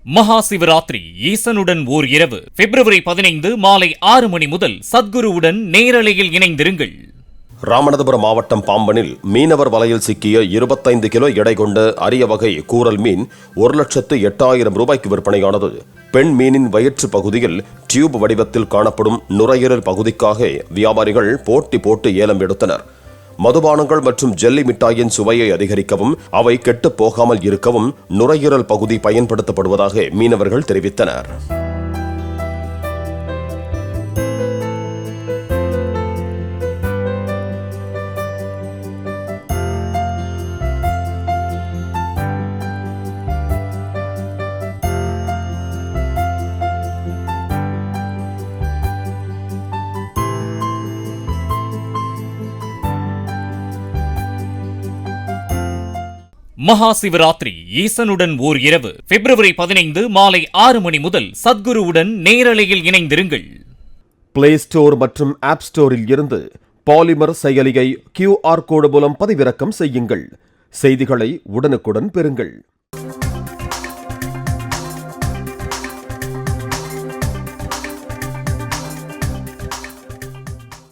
மகா சிவராத்திரி ஈசனுடன் ஓர் இரவு பிப்ரவரி 15 மாலை 6 மணி முதல் சத்குருவுடன் நேரலையில் இணைந்திருங்கள். ராமநாதபுரம் மாவட்டம் பாம்பனில் மீனவர் வலையில் சிக்கிய 25 கிலோ எடை கொண்ட அரிய வகை கூரல் மீன் 1,08,000 ரூபாய்க்கு விற்பனையானது. பெண் மீனின் வயிற்று பகுதியில் டியூப் வடிவத்தில் காணப்படும் நுரையீரல் பகுதிக்காக வியாபாரிகள் போட்டி போட்டு ஏலம் எடுத்தனர். மதுபானங்கள் மற்றும் ஜெல்லி மிட்டாயின் சுவையை அதிகரிக்கவும் அவை கெட்டுப் போகாமல் இருக்கவும் நுரையீரல் பகுதி பயன்படுத்தப்படுவதாக மீனவர்கள் தெரிவித்தனர். மகா சிவராத்திரி ஈசனுடன் ஓர் இரவு பிப்ரவரி 15 மாலை 6 மணி முதல் சத்குருவுடன் நேரலையில் இணைந்திருங்கள். பிளே ஸ்டோர் மற்றும் ஆப் ஸ்டோரில் இருந்து பாலிமர் செயலியை QR கோடு மூலம் பதிவிறக்கம் செய்யுங்கள். செய்திகளை உடனுக்குடன் பெறுங்கள்.